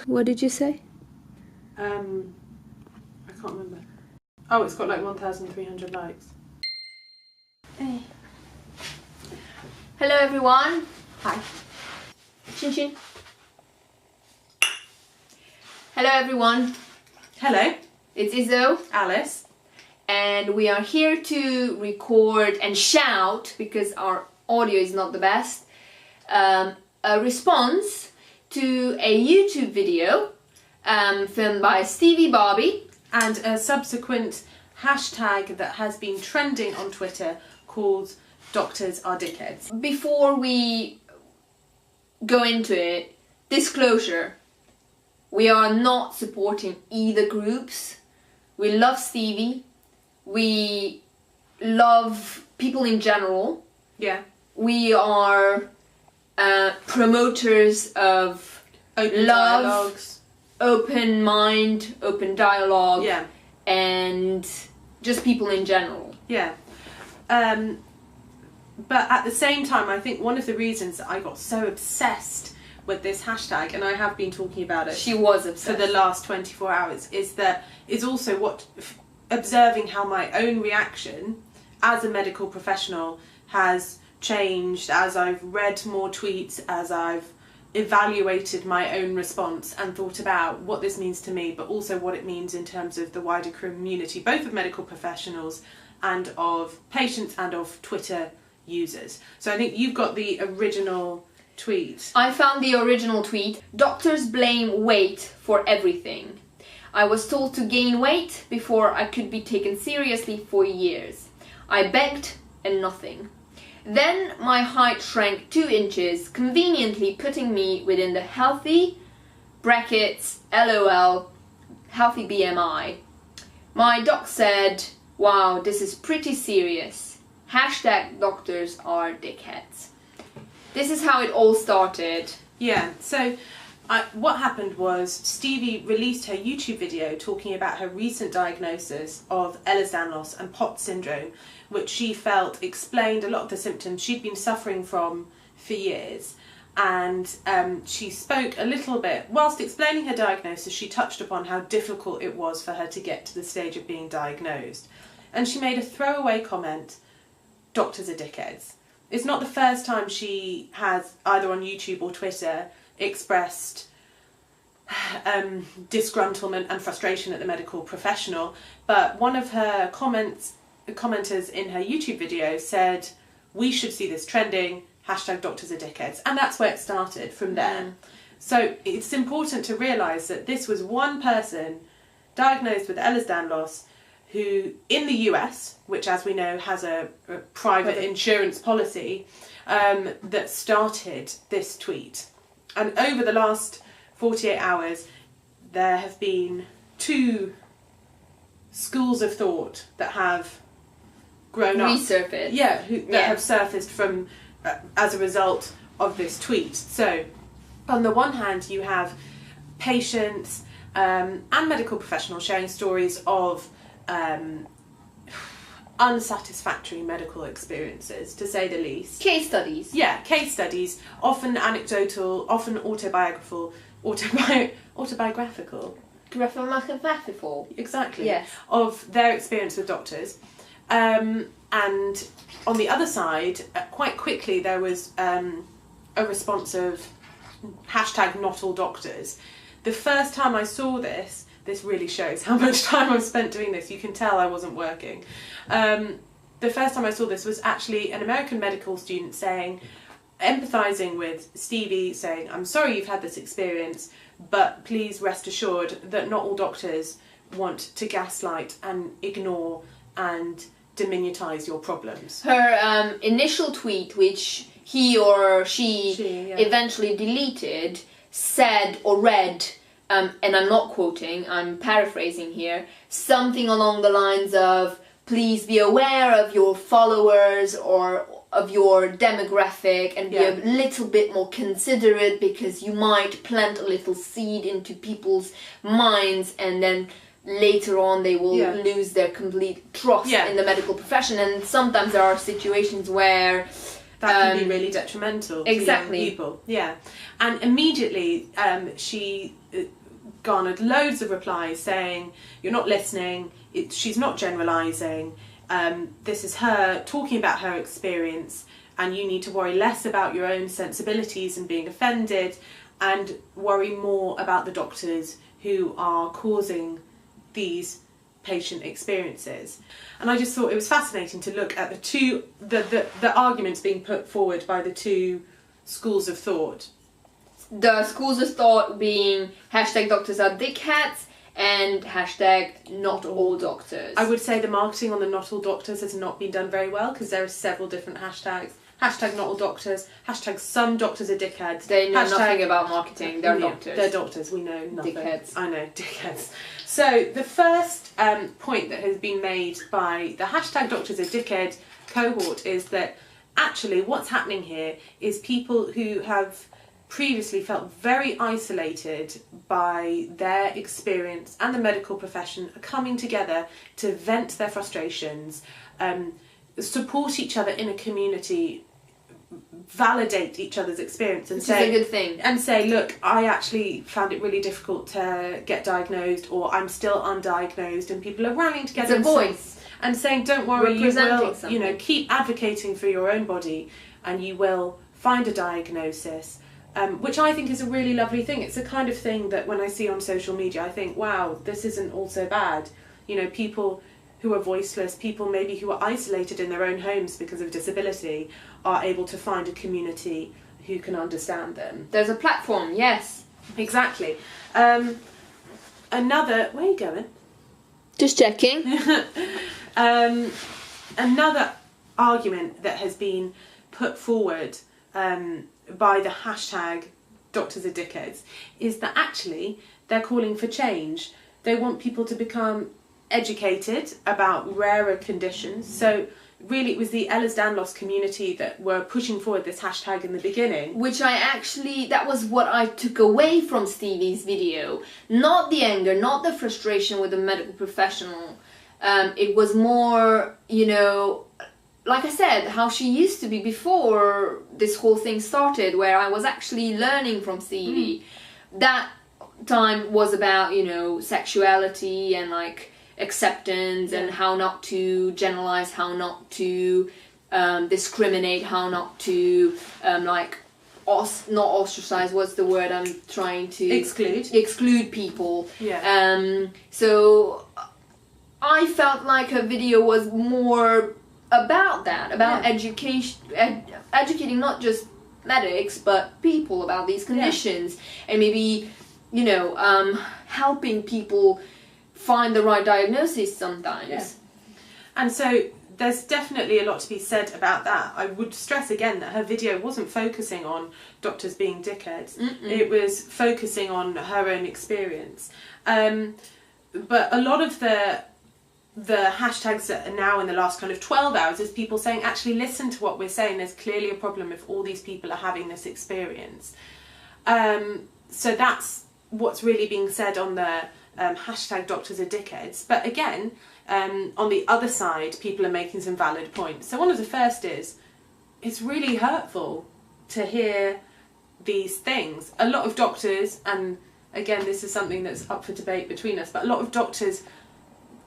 What did you say? I can't remember. Oh, it's got like 1,300 likes. Hey. Hello everyone. Hi. Chin chin. Hello everyone. Hello. It's Izzo. Alice. And we are here to record and shout, because our audio is not the best, a response to a YouTube video filmed by Stevie Boebi. And a subsequent hashtag that has been trending on Twitter called Doctors Are Dickheads. Before we go into it, disclosure. We are not supporting either groups. We love Stevie. We love people in general. Yeah. We are promoters of Open love, dialogues. open mind, open dialogue, Yeah. and just people in general. Yeah. But at the same time, I think one of the reasons that I got so obsessed with this hashtag, and I have been talking about it She was obsessed for the last 24 hours, is also observing how my own reaction as a medical professional has changed as I've read more tweets, as I've evaluated my own response and thought about what this means to me, but also what it means in terms of the wider community, both of medical professionals and of patients and of Twitter users. So I think you've got the original tweet. I found the original tweet. Doctors blame weight for everything. I was told to gain weight before I could be taken seriously for years. I begged and nothing. Then my height shrank 2 inches, conveniently putting me within the healthy brackets LOL healthy BMI. My doc said, wow, this is pretty serious. Hashtag doctors are dickheads. This is how it all started. Yeah, so what happened was Stevie released her YouTube video talking about her recent diagnosis of Ehlers-Danlos and POTS syndrome, which she felt explained a lot of the symptoms she'd been suffering from for years. And she spoke a little bit, whilst explaining her diagnosis, she touched upon how difficult it was for her to get to the stage of being diagnosed. And she made a throwaway comment, doctors are dickheads. It's not the first time she has, either on YouTube or Twitter, expressed disgruntlement and frustration at the medical professional, but one of her commenters in her YouTube video said, we should see this trending, hashtag doctors are dickheads, and that's where it started from there. So it's important to realise that this was one person diagnosed with Ehlers-Danlos who, in the US, which as we know has a private insurance policy, that started this tweet. And over the last 48 hours, there have been 2 schools of thought that have grown up. Resurfaced. Yeah, that have surfaced from as a result of this tweet. So, on the one hand, you have patients and medical professionals sharing stories of unsatisfactory medical experiences, to say the least. Case studies. Yeah, case studies, often anecdotal, often autobiographical. Graphical. Exactly. Yes. Of their experience with doctors. And on the other side, quite quickly there was a response of hashtag not all doctors. The first time I saw this really shows how much time I've spent doing this. You can tell I wasn't working. The first time I saw this was actually an American medical student empathising with Stevie, saying, I'm sorry you've had this experience, but please rest assured that not all doctors want to gaslight and ignore and diminutise your problems. Her initial tweet, which he or she eventually deleted, said or read, and I'm not quoting, I'm paraphrasing here, something along the lines of, please be aware of your followers or of your demographic and be a little bit more considerate, because you might plant a little seed into people's minds and then later on they will lose their complete trust in the medical profession. And sometimes there are situations where That can be really detrimental to young people. Yeah. And immediately she garnered loads of replies saying, you're not listening, she's not generalising, this is her talking about her experience, and you need to worry less about your own sensibilities and being offended, and worry more about the doctors who are causing these patient experiences. And I just thought it was fascinating to look at the arguments being put forward by the two schools of thought. The schools of thought being hashtag doctors are dickheads and hashtag not all doctors. I would say the marketing on the not all doctors has not been done very well, because there are several different hashtags. Hashtag not all doctors, hashtag some doctors are dickheads. They know nothing about marketing, they're doctors. They're doctors, we know nothing. Dickheads. I know, dickheads. So the first point that has been made by the hashtag doctors are dickhead cohort is that actually what's happening here is people who have previously felt very isolated by their experience and the medical profession are coming together to vent their frustrations, support each other in a community, validate each other's experience, and say, is a good thing. And say, look, I actually found it really difficult to get diagnosed, or I'm still undiagnosed, and people are rallying together. It's a voice. And saying, don't worry, you will, keep advocating for your own body, and you will find a diagnosis. Which I think is a really lovely thing. It's the kind of thing that when I see on social media, I think, wow, this isn't all so bad. You know, people who are voiceless, people maybe who are isolated in their own homes because of disability, are able to find a community who can understand them. There's a platform, yes. Exactly. Where are you going? Just checking. Another argument that has been put forward by the hashtag doctors are dickheads is that actually they're calling for change. They want people to become educated about rarer conditions. So really it was the Ehlers-Danlos community that were pushing forward this hashtag in the beginning. Which that was what I took away from Stevie's video. Not the anger, not the frustration with the medical professional. It was more, like I said, how she used to be before this whole thing started, where I was actually learning from Stevie. That time was about, sexuality and acceptance, and how not to generalize, how not to discriminate, how not to not ostracize, what's the word I'm trying to... Exclude people. Yeah. So I felt like her video was more about that, about educating not just medics but people about these conditions, and maybe helping people find the right diagnosis sometimes. Yeah. And so there's definitely a lot to be said about that. I would stress again that her video wasn't focusing on doctors being dickheads. It was focusing on her own experience. But a lot of the hashtags that are now in the last kind of 12 hours is people saying, actually listen to what we're saying, there's clearly a problem if all these people are having this experience. So that's what's really being said on the hashtag doctors are dickheads. But again, on the other side, people are making some valid points. So one of the first is, it's really hurtful to hear these things. A lot of doctors, and again this is something that's up for debate between us, but a lot of doctors,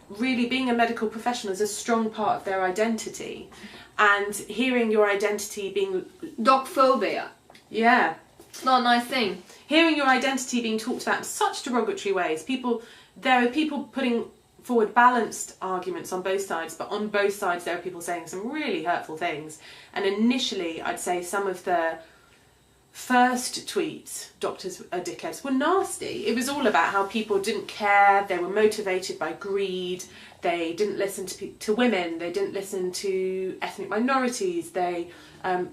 really being a medical professional is a strong part of their identity, and hearing your identity being... Doc phobia. Yeah. It's not a nice thing. Hearing your identity being talked about in such derogatory ways. There are people putting forward balanced arguments on both sides, but on both sides there are people saying some really hurtful things. And initially I'd say some of the first tweets, doctors are dickheads, were nasty. It was all about how people didn't care, they were motivated by greed, they didn't listen to women, they didn't listen to ethnic minorities, they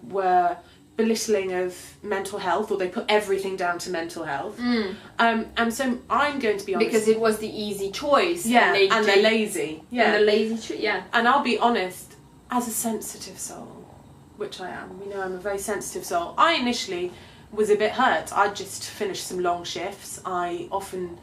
were belittling of mental health, or they put everything down to mental health. And so I'm going to be honest, because it was the easy choice. Yeah, and they're lazy. Yeah, and the lazy yeah. And I'll be honest, as a sensitive soul, which I am, I'm a very sensitive soul, I initially was a bit hurt. I'd just finished some long shifts, I often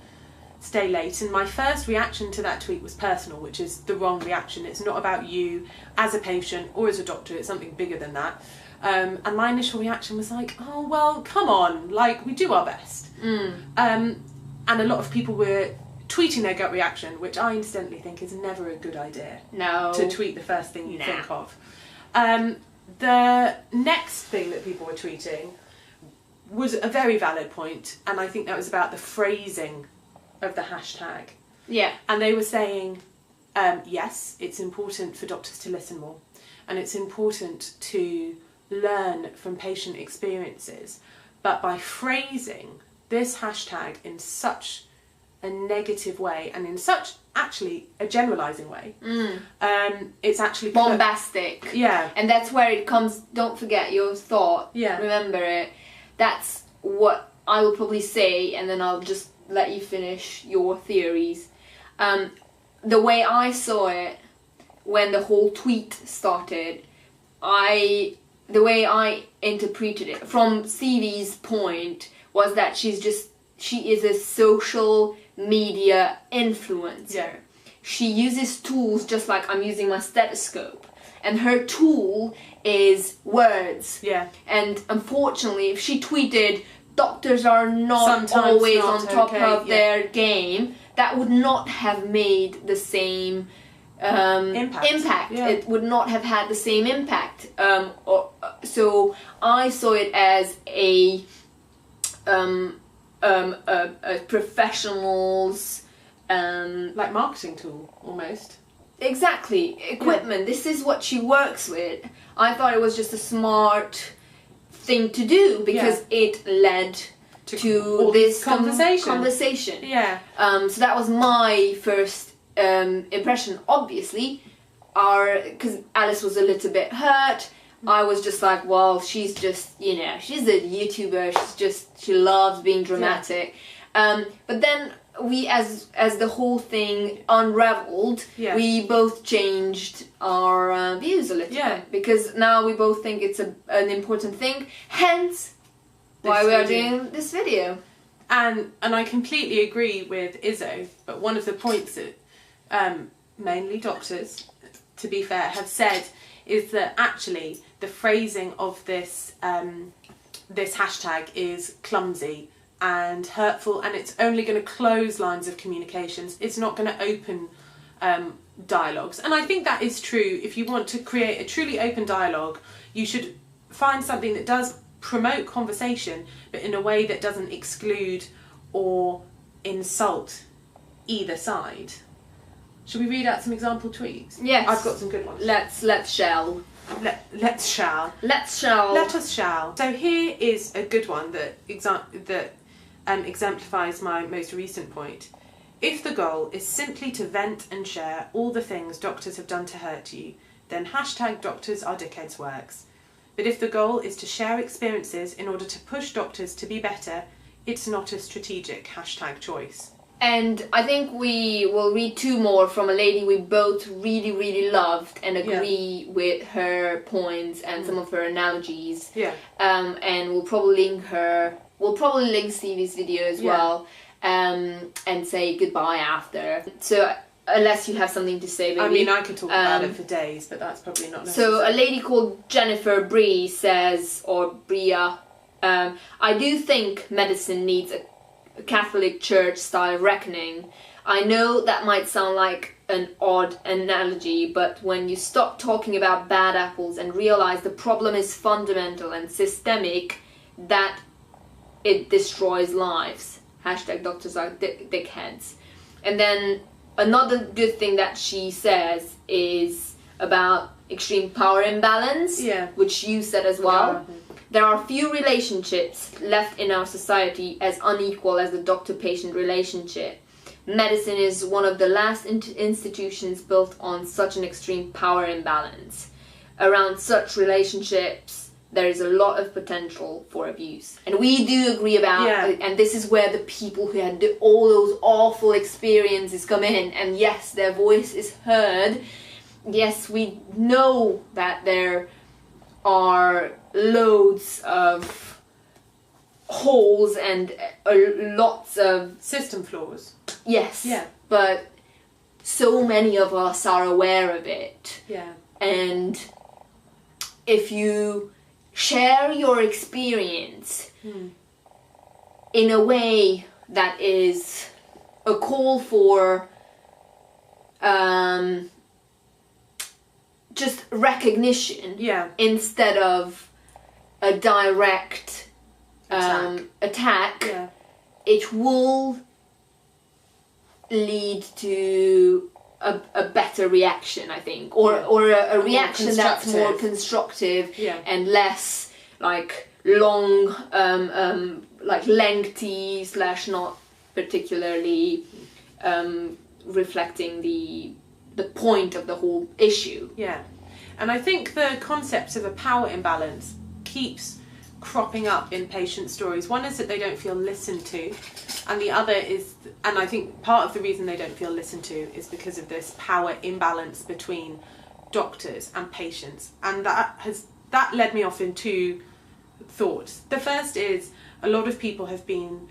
stay late, and my first reaction to that tweet was personal, which is the wrong reaction. It's not about you as a patient or as a doctor, it's something bigger than that. And my initial reaction was like, oh, well, come on, like, we do our best. And a lot of people were tweeting their gut reaction, which I incidentally think is never a good idea. No. To tweet the first thing you think of. The next thing that people were tweeting was a very valid point, and I think that was about the phrasing of the hashtag. Yeah. And they were saying, yes, it's important for doctors to listen more, and it's important to learn from patient experiences, but by phrasing this hashtag in such a negative way and in such actually a generalizing way, it's actually bombastic. Yeah. And that's where it comes. Don't forget your thought. Yeah. Remember it. That's what I will probably say, and then I'll just let you finish your theories. The way I saw it when the whole tweet started, the way I interpreted it from Stevie's point was that she is a social media influencer. Yeah. She uses tools just like I'm using my stethoscope, and her tool is words. Yeah. And unfortunately, if she tweeted doctors are not Sometimes always not on top okay, of their game, that would not have made the same impact. Yeah. It would not have had the same impact. So I saw it as a professional's like marketing tool almost. Exactly, equipment. This is what she works with. I thought it was just a smart thing to do because it led to this conversation. Yeah. So that was my first impression. Obviously, because Alice was a little bit hurt. I was just like, well, she's just, she's a YouTuber. She loves being dramatic. But then we, as the whole thing unraveled, we both changed our views a little bit, because now we both think it's an important thing. Hence, why we are doing this video. And I completely agree with Izzo. But one of the points that mainly doctors, to be fair, have said is that actually the phrasing of this this hashtag is clumsy and hurtful, and it's only going to close lines of communications. It's not going to open dialogues. And I think that is true. If you want to create a truly open dialogue, you should find something that does promote conversation, but in a way that doesn't exclude or insult either side. Should we read out some example tweets? Yes. I've got some good ones. Let's shall. Let's shall. Let's shall. Let us shall. So here is a good one that exemplifies my most recent point. If the goal is simply to vent and share all the things doctors have done to hurt you, then hashtag doctors are dickheads works. But if the goal is to share experiences in order to push doctors to be better, it's not a strategic hashtag choice. And I think we will read two more from a lady we both really, really loved and agree with her points and some of her analogies. Yeah. And we'll probably link Stevie's video as well, and say goodbye after. So unless you have something to say, baby. I mean, I could talk about it for days, but that's probably not necessary. So a lady called Jennifer Bree says, or Bria, I do think medicine needs a Catholic Church style reckoning. I know that might sound like an odd analogy, but when you stop talking about bad apples and realize the problem is fundamental and systemic, that it destroys lives. Hashtag doctors are dickheads. And then another good thing that she says is about extreme power imbalance, which you said as well. Yeah. There are few relationships left in our society as unequal as the doctor-patient relationship. Medicine is one of the last institutions built on such an extreme power imbalance. Around such relationships, there is a lot of potential for abuse. And we do agree about, and this is where the people who had all those awful experiences come in, and yes, their voice is heard. Yes, we know that there are loads of holes and lots of system flaws. Yes. Yeah. But so many of us are aware of it. Yeah. And if you share your experience in a way that is a call for just recognition instead of a direct attack. It will lead to a better reaction, I think, or a reaction that's more constructive and less like long, like lengthy / not particularly reflecting the point of the whole issue. Yeah, and I think the concept of a power imbalance keeps cropping up in patient stories. One is that they don't feel listened to, and the other is, and I think part of the reason they don't feel listened to is because of this power imbalance between doctors and patients, and that led me off in two thoughts. The first is a lot of people have been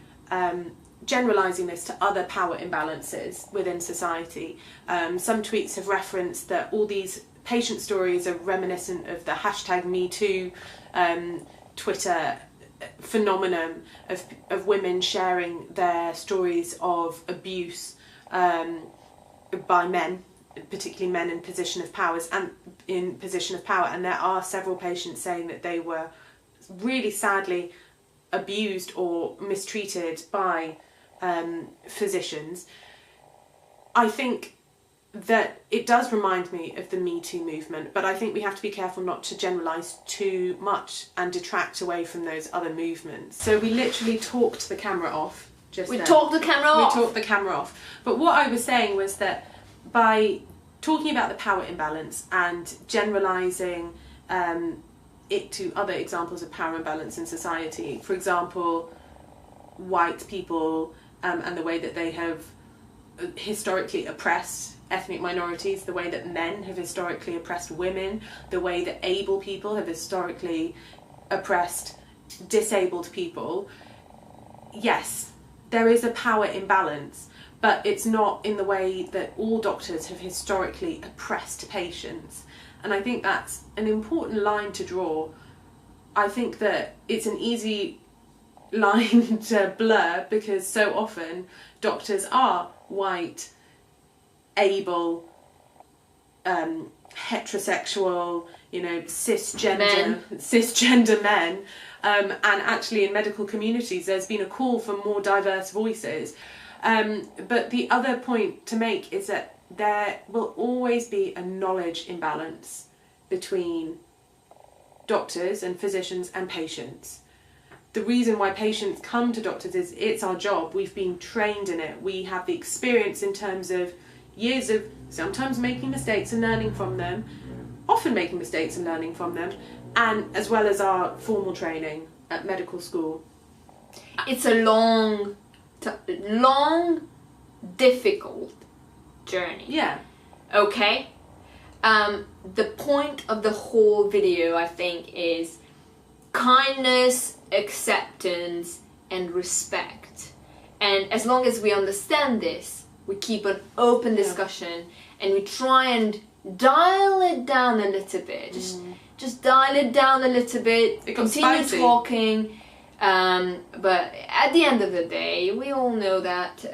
generalising this to other power imbalances within society. Some tweets have referenced that all these patient stories are reminiscent of the #MeToo Twitter phenomenon of women sharing their stories of abuse by men, particularly men in position of power, and there are several patients saying that they were really sadly abused or mistreated by physicians. I think that it does remind me of the Me Too movement, but I think we have to be careful not to generalise too much and detract away from those other movements. So we literally talked the camera off just then. We talked the camera off. But what I was saying was that by talking about the power imbalance and generalising it to other examples of power imbalance in society, for example, white people and the way that they have historically oppressed ethnic minorities, the way that men have historically oppressed women, the way that able people have historically oppressed disabled people. Yes, there is a power imbalance, but it's not in the way that all doctors have historically oppressed patients. And I think that's an important line to draw. I think that it's an easy line to blur because so often doctors are white, able, heterosexual, cisgender men, and actually in medical communities there's been a call for more diverse voices. But the other point to make is that there will always be a knowledge imbalance between doctors and physicians and patients. The reason why patients come to doctors is it's our job. We've been trained in it. We have the experience in terms of years of sometimes making mistakes and learning from them, often making mistakes and learning from them, and as well as our formal training at medical school. It's a long, difficult journey. Yeah. Okay? The point of the whole video, I think, is kindness, acceptance, and respect. And as long as we understand this, we keep an open discussion and we try and dial it down a little bit. Just dial it down a little bit. Continue talking. But at the end of the day, we all know that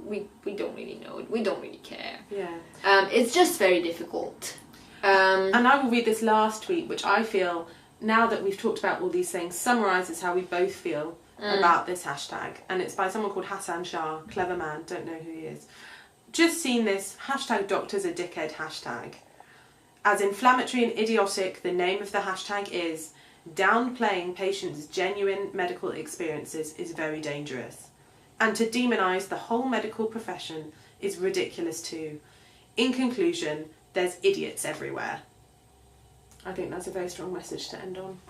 we don't really know it. We don't really care. Yeah. It's just very difficult. And I will read this last tweet, which I feel, now that we've talked about all these things, summarises how we both feel about this hashtag. And it's by someone called Hassan Shah, clever man, don't know who he is. Just seen this #doctors are dickhead hashtag. As inflammatory and idiotic the name of the hashtag is, downplaying patients' genuine medical experiences is very dangerous. And to demonise the whole medical profession is ridiculous too. In conclusion, there's idiots everywhere. I think that's a very strong message to end on.